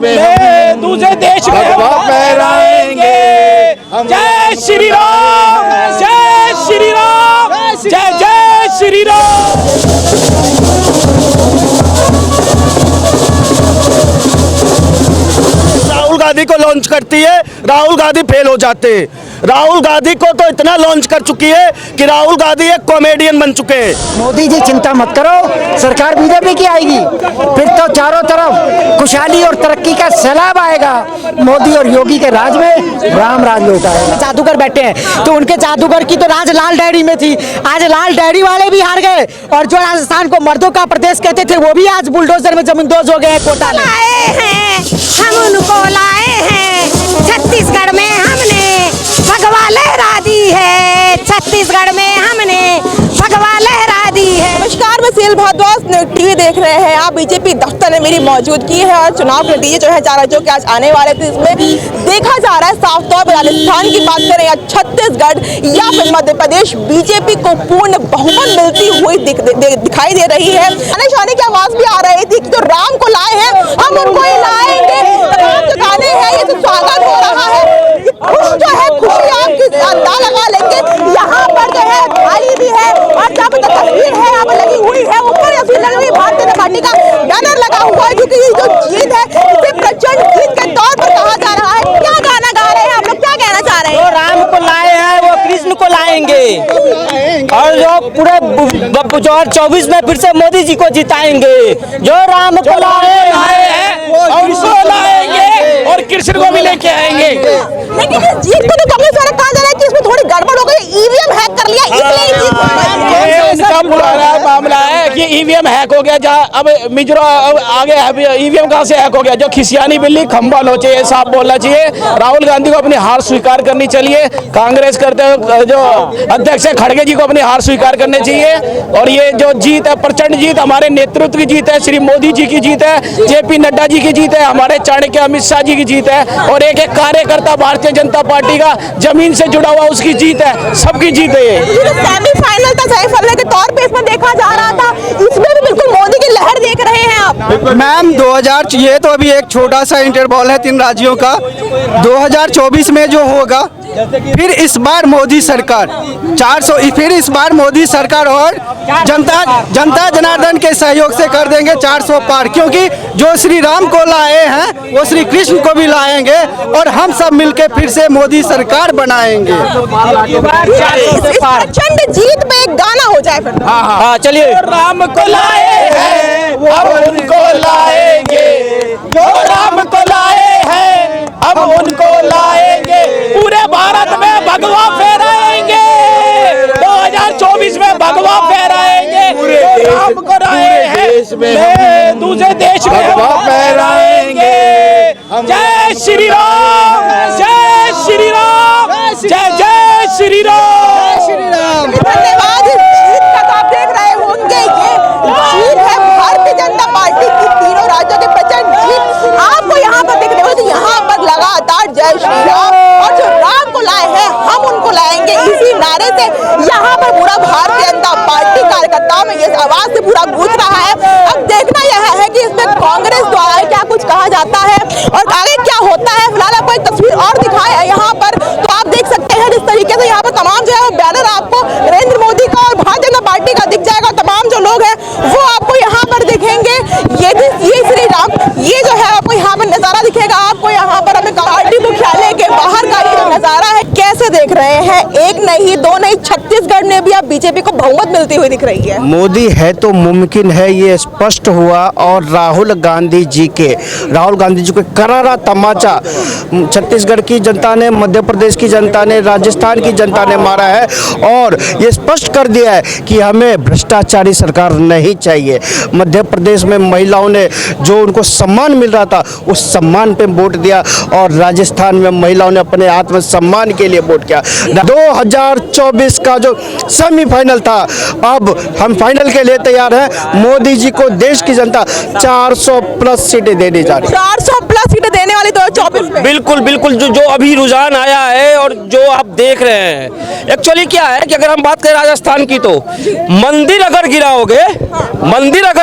में दूसरे देश में फहराएंगे। जय श्री राम, जय श्री राम, जय जय श्री राम। राहुल गांधी को लॉन्च करती है, राहुल गांधी फेल हो जाते हैं। राहुल गांधी को तो इतना लॉन्च कर चुकी है कि राहुल गांधी एक कॉमेडियन बन चुके हैं। मोदी जी चिंता मत करो, सरकार बीजेपी की आएगी, फिर तो चारों तरफ खुशहाली और तरक्की का सैलाब आएगा। मोदी और योगी के राज में राम राज लौट आएगा। जादूगर बैठे हैं तो उनके जादूगर की तो राज लाल डेयरी में थी, आज लाल डेयरी वाले भी हार गए। और जो राजस्थान को मर्दों का प्रदेश कहते थे वो भी आज बुलडोजर में जमींदोज हो गए। कोटा लाए हैं हम, उनको लाए हैं छत्तीसगढ़ में हमने भगवा लहरा दी है, छत्तीसगढ़ में हमने भगवा लहरा दी है। नमस्कार, मैं सील भारद्वाज टीवी देख रहे हैं आप। बीजेपी दफ्तर में मेरी मौजूदगी है और चुनाव के नतीजे जो है राज्यों के आज आने वाले थे, इसमें देखा जा रहा है साफ तौर पर राजस्थान की बात करें या छत्तीसगढ़ या फिर मध्य प्रदेश, बीजेपी को पूर्ण बहुमत मिलती हुई दिखाई दे रही है। आने की आवाज भी आ रही थी कि जो राम को लाए हैं हम उनको ही लाएंगे। तमाम जो गाने हैं ये स्वागत हो रहा है, खुश जो है खुशी आपकी अंदाजा लगा लेंगे। यहाँ पर जो है थाली भी है और जब तस्वीर है यहाँ पर लगी हुई है, ऊपर तस्वीर लगी हुई भारतीय जनता पार्टी का बैनर लगा हुआ है, क्योंकि ये जो जीत है इसे प्रचंड जीत के तौर पर कहा जा रहा है। क्या गाना गा रहे हैं आप लोग, क्या कहना चाह रहे हैं? जो राम को लाए हैं वो कृष्ण को लाएंगे और जो पूरे 2024 में फिर से मोदी जी को जिताएंगे। जो राम को लाए हैं उनको लाएंगे और कृष्ण को भी लेके आएंगे। लेकिन इस जीत को तो कांग्रेस वाला कहा जा रहा है कि इसमें थोड़ी गड़बड़ हो गई, ईवीएम हैक कर लिया इसलिए जीत उनका पुराना मामला है कि ईवीएम हैक हो गया। जहाँ अब मिजोरम आगे ईवीएम कहाँ से हैक हो गया? जो खिसियानी बिल्ली खंबा नोचे, ये साफ बोलना चाहिए। राहुल गांधी को अपनी हार स्वीकार करनी चाहिए। कांग्रेस करते हुए जो अध्यक्ष है खड़गे जी को अपनी हार स्वीकार करनी चाहिए। और ये जो जीत है प्रचंड जीत हमारे नेतृत्व की जीत है, श्री मोदी जी की जीत है, जेपी नड्डा जी की जीत है, हमारे चाणक्य अमित शाह जी की जीत है और एक एक कार्यकर्ता भारतीय जनता पार्टी का जमीन से जुड़ा हुआ उसकी जीत है, सबकी जीत है। ये सेमीफाइनल था, सेमीफाइनल के तौर पे इसमें देखा जा रहा था, इसमें भी बिल्कुल मोदी की लहर देख रहे हैं आप। मैम 2000 ये तो अभी एक छोटा सा इंटरवल है 3 राज्यों का। 2024 में जो होगा फिर इस बार मोदी सरकार 400, फिर इस बार मोदी सरकार और जनता जनार्दन के सहयोग से कर देंगे 400 पार, क्योंकि जो श्री राम को लाए हैं वो श्री कृष्ण को भी लाएंगे और हम सब मिलके फिर से मोदी सरकार बनाएंगे। इस प्रचंड जीत पे एक गाना हो जाए फिर। हाँ चलिए। राम को लाए हैं अब उनको लाएंगे, जो राम को लाए हैं अब उनको लाएंगे। पूरे भारत में भगवा फहराएंगे, 2024 में भगवा फहराएंगे। राम को लाए हैं दूसरे देश में भगवा फहराएंगे। जय श्री राम, जय श्री राम, जय जय श्री राम। धन्यवाद। इस जीत का तो आप देख रहे होंगे, ये जीत है भारतीय जनता पार्टी की, तीनों राज्यों के प्रचंड जीत आपको यहाँ पर देखने को, यहाँ पर लगातार जय श्री राम और जो राम को लाए हैं हम उनको लाएंगे, इसी नारे से यहाँ पर पूरा भारतीय जनता पार्टी कार्यकर्ताओं में ये आवाज से पूरा गूंज रहा है। अब देखना यह है कि इसमें कांग्रेस द्वारा क्या कुछ कहा जाता है और आगे क्या होता है। फिलहाल आपको एक तस्वीर और दिखाया है यहाँ पर, तो आप देख सकते हैं जिस तरीके से यहाँ पर तमाम जो है वो बैनर आपको नरेंद्र मोदी का और भारतीय जनता पार्टी का दिख जाएगा। तमाम जो लोग हैं वो आपको यहाँ पर दिखेंगे। ये श्री राम, ये जो है आपको यहाँ पर नजारा दिखेगा। आपको यहाँ पर हमें पार्टी मुख्यालय के बाहर का ये जो नजारा है, कैसे देख रहे हैं? एक नहीं दो नहीं, छत्तीसगढ़ में भी अब बीजेपी को बहुमत मिलती हुई दिख रही है। मोदी है तो मुमकिन है, ये स्पष्ट हुआ। और राहुल गांधी जी को करारा तमाचा छत्तीसगढ़ की जनता ने, मध्य प्रदेश की जनता ने, राजस्थान की जनता ने मारा है और ये स्पष्ट कर दिया है कि हमें भ्रष्टाचारी सरकार नहीं चाहिए। मध्य प्रदेश में महिलाओं ने जो उनको सम्मान मिल रहा था उस सम्मान पे वोट दिया और राजस्थान में महिलाओं ने अपने आत्मसम्मान के लिए वोट किया। 2024 का जो सेमीफाइनल था, अब हम फाइनल के लिए तैयार हैं। मोदी जी को देश की जनता 400 प्लस सीटें देने जा रही है। 400 प्लस सीटें देने वाली 2024 में? बिल्कुल बिल्कुल, जो अभी रुझान आया है और जो आप देख रहे हैं, एक्चुअली क्या है कि अगर हम बात करें राजस्थान की, तो मंदिर अगर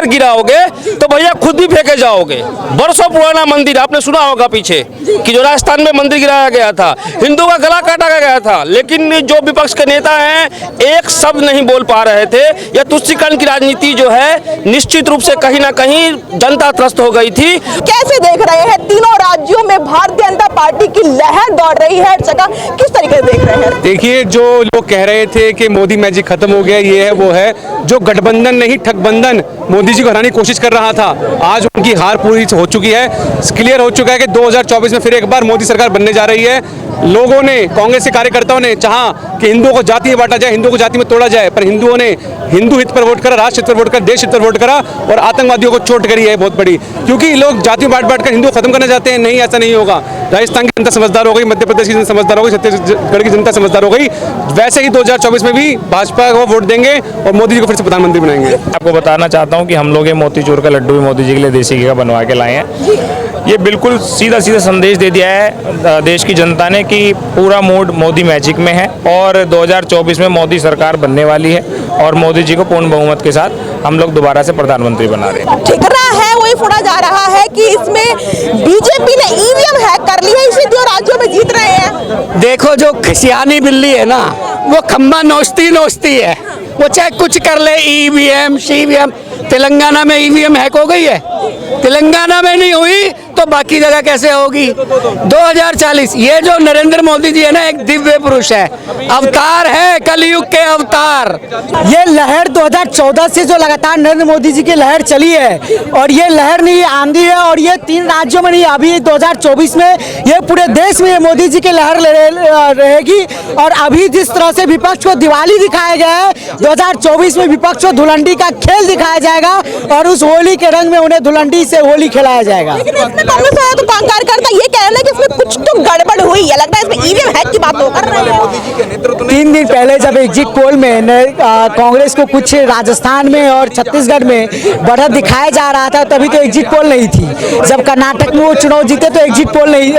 गिराओगे तो भैया खुद भी फेंके जाओगे। बरसों पुराना मंदिर, आपने सुना होगा पीछे कि जो राजस्थान में मंदिर गिराया गया था, हिंदू का गला काटा गया था, लेकिन जो विपक्ष के नेता हैं एक शब्द नहीं बोल पा रहे थे। यह तुष्टीकरण की राजनीति जो है निश्चित रूप से कहीं ना कहीं जनता त्रस्त हो गई थी। कैसे देख रहे हैं तीनों राज्यों में भारतीय जनता पार्टी की लहर दौड़ रही है हर जगह, किस तरीके से देख रहे हैं? देखिए, जो लोग कह रहे थे कि मोदी मैजिक खत्म हो गया, ये है वो है, जो गठबंधन नहीं ठगबंधन मोदी जी को हराने की कोशिश कर रहा था, आज उनकी हार पूरी हो चुकी है। क्लियर हो चुका है कि 2024 में फिर एक बार मोदी सरकार बनने जा रही है। लोगों ने, कांग्रेस के कार्यकर्ताओं ने चाहा कि हिंदुओं को जाति में बांटा जाए, हिंदुओं को जाति में तोड़ा जाए, पर हिंदुओं ने हिंदू हित पर वोट करा, राष्ट्र हित पर वोट करा, देश हित पर वोट करा और आतंकवादियों को चोट करी है बहुत बड़ी, क्योंकि लोग जाति में बांट कर हिंदुओं को खत्म करना चाहते हैं। नहीं, ऐसा नहीं होगा। राजस्थान की जनता समझदार हो गई, मध्य प्रदेश की जनता समझदार हो गई, छत्तीसगढ़ की जनता समझदार हो गई। वैसे ही 2024 में भी भाजपा को वोट देंगे और मोदी जी को फिर से प्रधानमंत्री बनाएंगे। आपको बताना चाहता हूं कि हम लोग ये मोतीचूर का लड्डू भी मोदी जी के लिए देसी घी का बनवा के लाए हैं। ये बिल्कुल सीधा संदेश दे दिया है देश की जनता ने कि पूरा मूड मोदी मैजिक में है और 2024 में मोदी सरकार बनने वाली है और मोदी जी को पूर्ण बहुमत के साथ हम लोग दोबारा से प्रधानमंत्री बना रहे हैं। ठिकरा है वही फोड़ा जा रहा है कि इसमें बीजेपी ने ईवीएम हैक कर ली है, इसी दो राज्यों में जीत रहे हैं। देखो, जो खिसियानी बिल्ली है ना, वो खम्बा नोचती है, वो चाहे कुछ कर ले। ईवीएम सीवीएम, तेलंगाना में ईवीएम हैक हो गई है, तेलंगाना में नहीं हुई तो बाकी जगह कैसे होगी? 2040, ये जो नरेंद्र मोदी जी है ना, एक दिव्य पुरुष है, अवतार है, कलयुग के अवतार। ये लहर 2014 से जो लगातार नरेंद्र मोदी जी की लहर चली है और ये लहर नहीं आंधी है, और ये 3 राज्यों में नहीं, अभी 2024 में ये पूरे देश में ये मोदी जी की लहर रहेगी। और अभी जिस तरह से विपक्ष को दिवाली दिखाया गया है, 2024 में विपक्ष को धुलंडी का खेल दिखाया जाएगा और उस होली के रंग में उन्हें धुलंडी से होली खिलाया जाएगा। कांग्रेस वाला तो कार्यकर्ता ये कह रहे हैं कि इसमें कुछ तो गड़बड़ हुई है, लगता है इसमें ईवीएम हैक की बात तो कर रहे हैं। 3 दिन पहले जब एग्जिट पोल में कांग्रेस को कुछ राजस्थान में और छत्तीसगढ़ में बढ़त दिखाया जा रहा था, तभी तो एग्जिट पोल नहीं थी। जब कर्नाटक में वो चुनाव जीते तो एग्जिट पोल नहीं,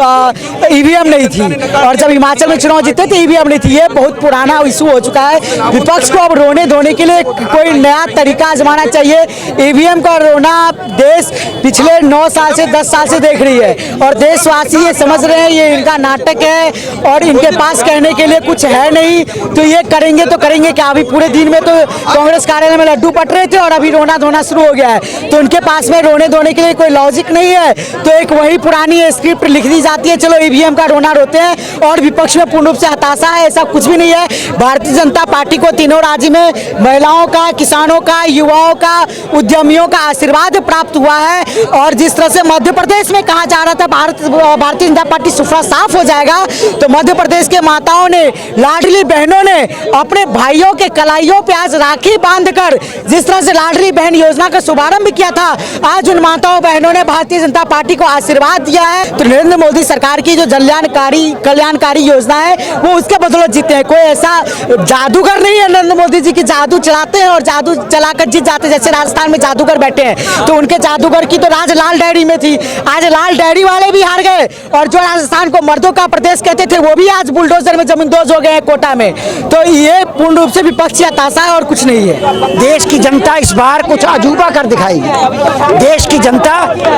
ईवीएम नहीं थी, और जब हिमाचल में चुनाव जीते तो ईवीएम नहीं थी। ये बहुत पुराना इशू हो चुका है। विपक्ष को अब रोने धोने के लिए कोई नया तरीका आजमाना चाहिए। ईवीएम का रोना देश पिछले 9 साल से 10 साल से देख रही है और देशवासी ये समझ रहे हैं ये इनका नाटक है और इनके पास कहने के लिए कुछ है नहीं, तो ये करेंगे तो करेंगे क्या? अभी पूरे दिन में तो कांग्रेस कार्यालय में लड्डू पट रहे थे और अभी रोना धोना शुरू हो गया है, तो उनके पास में रोने धोने के लिए कोई लॉजिक नहीं है। तो एक वही पुरानी स्क्रिप्ट लिख दी जाती है, चलो ईवीएम का रोना रोते हैं, और विपक्ष में पूर्ण रूप से हताशा है। ऐसा कुछ भी नहीं है। भारतीय जनता पार्टी को तीनों राज्य में महिलाओं का, किसानों का, युवाओं का, उद्यमियों का आशीर्वाद प्राप्त हुआ है। और जिस तरह से मध्य प्रदेश में कहा जा रहा था भारतीय जनता पार्टी सुफरा साफ हो जाएगा, तो मध्य प्रदेश के माताओं ने, लाडली बहनों ने अपने भाइयों के कलाइयों पे आज राखी बांधकर जिस तरह से लाडली बहन योजना का शुभारंभ किया था, आज उन माताओं बहनों ने भारतीय जनता पार्टी को आशीर्वाद दिया है। तो नरेंद्र मोदी सरकार की जो कल्याणकारी योजना है वो उसके बदौलत जीते हैं। कोई ऐसा जादूगर नहीं है नरेंद्र मोदी जी की जादू चलाते हैं और जादू चलाकर जीत जाते। जैसे राजस्थान में जादूगर बैठे हैं, तो उनके जादूगर की तो राज लाल डायरी में थी, आज लाल डायरी वाले भी हार गए, और जो राजस्थान को मर्दों का प्रदेश कहते थे वो भी आज बुलडोजर में जमींदोज हो गए हैं कोटा में। तो ये पूर्ण रूप से विपक्षी हताशा है और कुछ नहीं है। देश की जनता इस बार कुछ अजूबा कर दिखाएगी। देश की जनता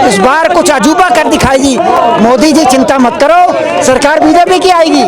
इस बार कुछ अजूबा कर दिखाएगी। मोदी जी चिंता मत करो, सरकार बीजेपी की आएगी,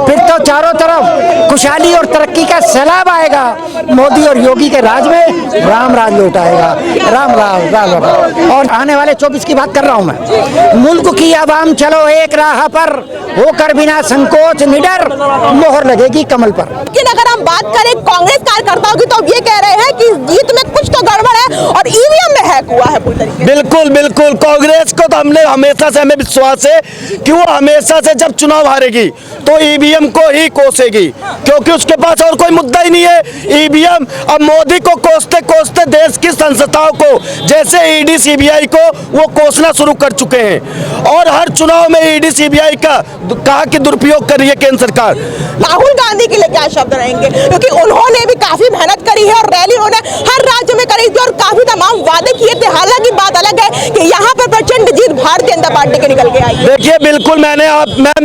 फिर तो चारों तरफ खुशहाली और तरक्की का सैलाब आएगा। मोदी और योगी के राज में राम राज लौट आएगा। राम राम। और आने वाले 24 की बात कर रहा हूँ मैं। मुल्क की आवाम चलो एक राह पर, होकर बिना संकोच निडर, मोहर लगेगी कमल पर। लेकिन अगर हम बात करें कांग्रेस कार्यकर्ताओं की, तो ये कह रहे हैं कि जीत में कुछ तो गड़बड़ है और ईवीएम में हैक हुआ है पूरी तरीके से। बिल्कुल कांग्रेस को तो हमने हमेशा से, हमें विश्वास है कि वो हमेशा से जब चुनाव हारेगी तो ईवीएम को ही कोसेगी, क्योंकि उसके पास और कोई मुद्दा ही नहीं है। ईवीएम अब मोदी को कोसते कोसते देश की संस्थाओं को, जैसे ईडी सीबीआई को, वो कोसना शुरू कर चुके हैं और हर चुनाव में ईडी सीबीआई का कहा कि दुरुपयोग कर रही है केंद्र सरकार। राहुल गांधी के लिए क्या शब्द रहेंगे, क्योंकि उन्होंने भी काफी मेहनत करी है और रैली उन्होंने हर राज्य में करी थी और काफी तमाम वादे किए थे। हालांकि बात अलग है कि यहाँ पर प्रचंड जीत भारतीय जनता पार्टी के निकल के आई। देखिए बिल्कुल मैं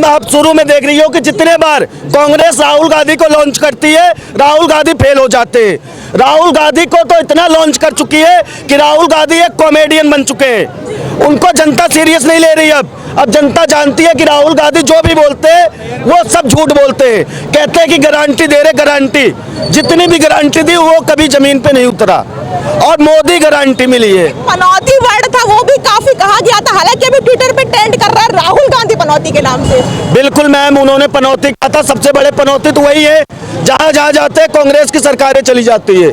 आप शुरू में देख रही हूँ कि जितने बार कांग्रेस राहुल गांधी को लॉन्च करती है राहुल गांधी फेल हो जाते हैं। राहुल गांधी को तो इतना लॉन्च कर चुकी है कि राहुल गांधी एक कॉमेडियन बन चुके हैं। उनको जनता सीरियस नहीं ले रही। अब जनता जानती है कि राहुल गांधी जो भी बोलते हैं वो सब झूठ बोलते हैं। कहते हैं कि गारंटी दे रहे, गारंटी जितनी भी गारंटी दी वो कभी जमीन पे नहीं उतरा और मोदी गारंटी मिली है। पनौती वर्ड था वो भी काफी कहा गया था, हालांकि अभी ट्विटर पे ट्रेंड कर रहा है राहुल गांधी पनौती के नाम से। बिल्कुल मैम, उन्होंने पनौती कहा था। सबसे बड़े पनौती तो वही है जहाँ जहाँ जाते हैं कांग्रेस की सरकारें चली जाती है।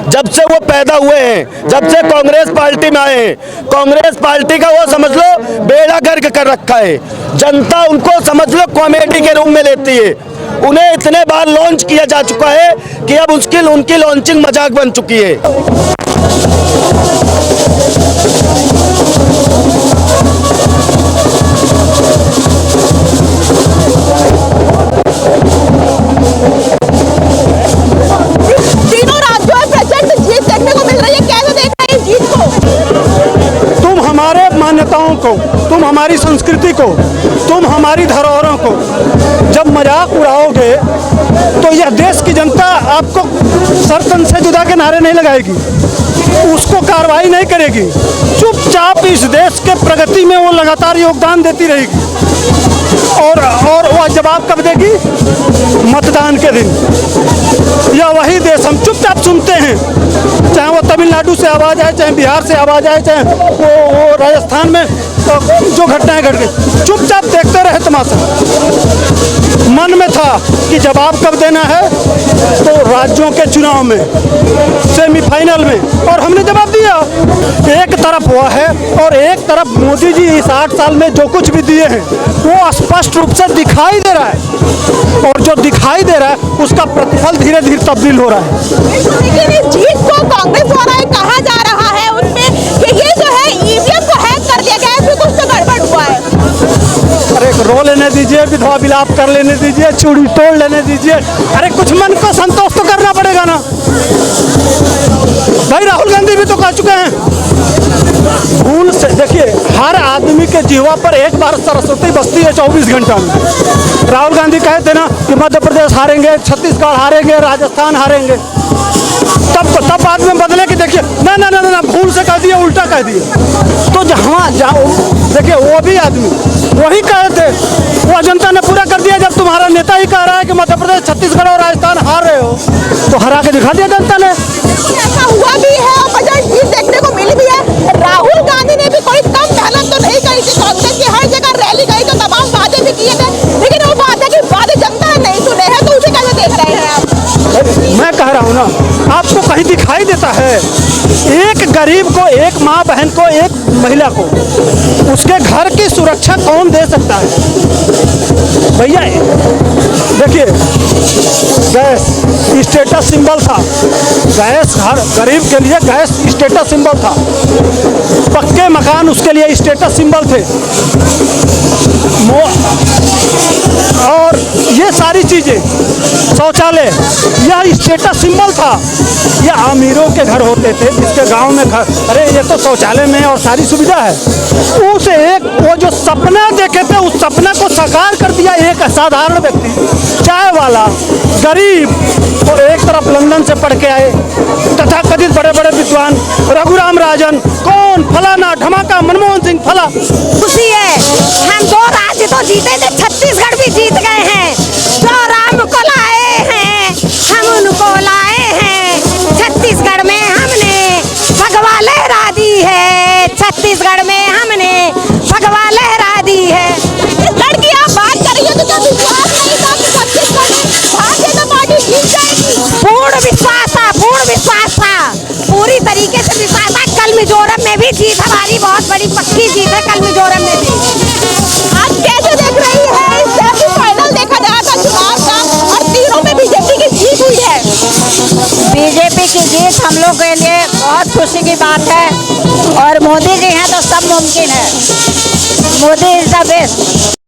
जब से वो पैदा हुए हैं, जब से कांग्रेस पार्टी में आए हैं, कांग्रेस पार्टी का वो समझ लो बेड़ा गर्क कर रखा है। जनता उनको समझ लो कॉमेडी के रूप में लेती है। उन्हें इतने बार लॉन्च किया जा चुका है कि अब उनकी लॉन्चिंग मजाक बन चुकी है। तीनों राज्यों में प्रचंड जीत देखने को मिल रही है, कैसे देख रहे हैं इस जीत को? तुम हमारे मान्यताओं को, तुम हमारी संस्कृति को, तुम हमारी धरोहरों को जब मजाक उड़ाओगे तो यह देश की जनता आपको सर तन से जुदा के नारे नहीं लगाएगी, उसको कार्रवाई नहीं करेगी। चुपचाप इस देश के प्रगति में वो लगातार योगदान देती रहेगी। और वह जवाब कब देगी? मतदान के दिन। यह वही देश हम चुपचाप सुनते हैं, चाहे वो तमिलनाडु से आवाज आए, चाहे बिहार से आवाज आए, चाहे वो राजस्थान में जो घटनाएं घट गई, चुपचाप देखते रहे तमाशा। मन में था कि जवाब कब देना है, तो राज्यों के चुनाव में, सेमीफाइनल में, और हमने जवाब दिया। एक तरफ हुआ है और एक तरफ मोदी जी इस 8 साल में जो कुछ भी दिए हैं वो स्पष्ट रूप से दिखाई दे रहा है, और जो दिखाई दे रहा है उसका प्रतिफल धीरे धीरे तब्दील हो रहा है। लेकिन इस जीत को कांग्रेस द्वारा कहा जा रहा है उसमें कि ये जो है ईवीएम को हैक कर दिया गया है, इसमें कुछ तो गड़बड़ हुआ है। अरे रो लेने दीजिए, विधवा विलाप कर लेने दीजिए, चूड़ी तोड़ लेने दीजिए। अरे कुछ मन को संतोष तो करना पड़ेगा ना भाई। राहुल गांधी भी तो कह चुके हैं भूल से। देखिए हर आदमी के जीवा पर एक बार सरस्वती बसती है 24 घंटा में। राहुल गांधी कहे थे ना कि मध्य प्रदेश हारेंगे, छत्तीसगढ़ हारेंगे, राजस्थान हारेंगे, तब आदमी बदले कि देखिए ना ना ना ना भूल से कह दिया, उल्टा कह दिया। तो जहाँ देखिए वो भी आदमी वही कहे थे, वो जनता ने पूरा कर दिया। जब तुम्हारा नेता ही कह रहा है कि मध्य प्रदेश, छत्तीसगढ़ और राजस्थान हार रहे हो, तो हरा के दिखा दिया जनता ने। ऐसा हुआ भी है और बजट जीत देखने को मिली भी है। राहुल गांधी ने भी कोई कम मेहनत तो नहीं करी थी, कांग्रेस की हर जगह रैली गई तो तमाम वादे भी किए थे, लेकिन वो वादे जनता ने नहीं सुने हैं, तो उसे कैसे देख रहे हैं आप? मैं कह रहा हूँ ना, आपको कहीं दिखाई देता है एक गरीब को, एक माँ बहन को, एक महिला को उसके घर की सुरक्षा कौन दे सकता है? भैया देखिए गैस स्टेटस सिंबल था, गैस हर गरीब के लिए गैस स्टेटस सिंबल था, पक्के मकान उसके लिए स्टेटस सिंबल थे, और ये सारी चीज़ें, शौचालय, यह स्टेटस सिंबल था। यह अमीरों के घर होते थे जिसके गांव में घर, अरे ये तो शौचालय में और सारी सुविधा है। उस एक वो जो सपना देखे थे उस सपना को साकार कर दिया एक साधारण व्यक्ति, चाय वाला, गरीब। और एक तरफ लंदन से पढ़ के आए तथाकथित बड़े बड़े विद्वान, रघुराम राजन, कौन, फलाना, ढमाका, मनमोहन सिंह, फला। खुशी है, हम 2 राज्य तो जीते थे, छत्तीसगढ़ भी जीत गए हैं। जो राम को लाए हैं हम उनको लाए हैं, छत्तीसगढ़ में हमने भगवा लहरा दी है, छत्तीसगढ़ में हमने भगवा लहरा दी है। छत्तीसगढ़ की आप बात कर रही हो तो क्या विश्वास नहीं था कि छत्तीसगढ़ में भारतीय जनता पार्टी जीत जाएगी? पूर्ण विश्वास था, पूर्ण विश्वास था, पूरी तरीके से विश्वास था। कल मिजोरम में भी जीत हमारी बहुत बड़ी पक्की जीत है, कल मिजोरम में भी। आप कैसे देख रही है सेमीफाइनल देखा जा रहा था चुनाव का और तीनों में बीजेपी की जीत हुई है? बीजेपी की जीत हम लोग के लिए बहुत खुशी की बात है, और मोदी जी हैं तो सब मुमकिन है। Modi is the best.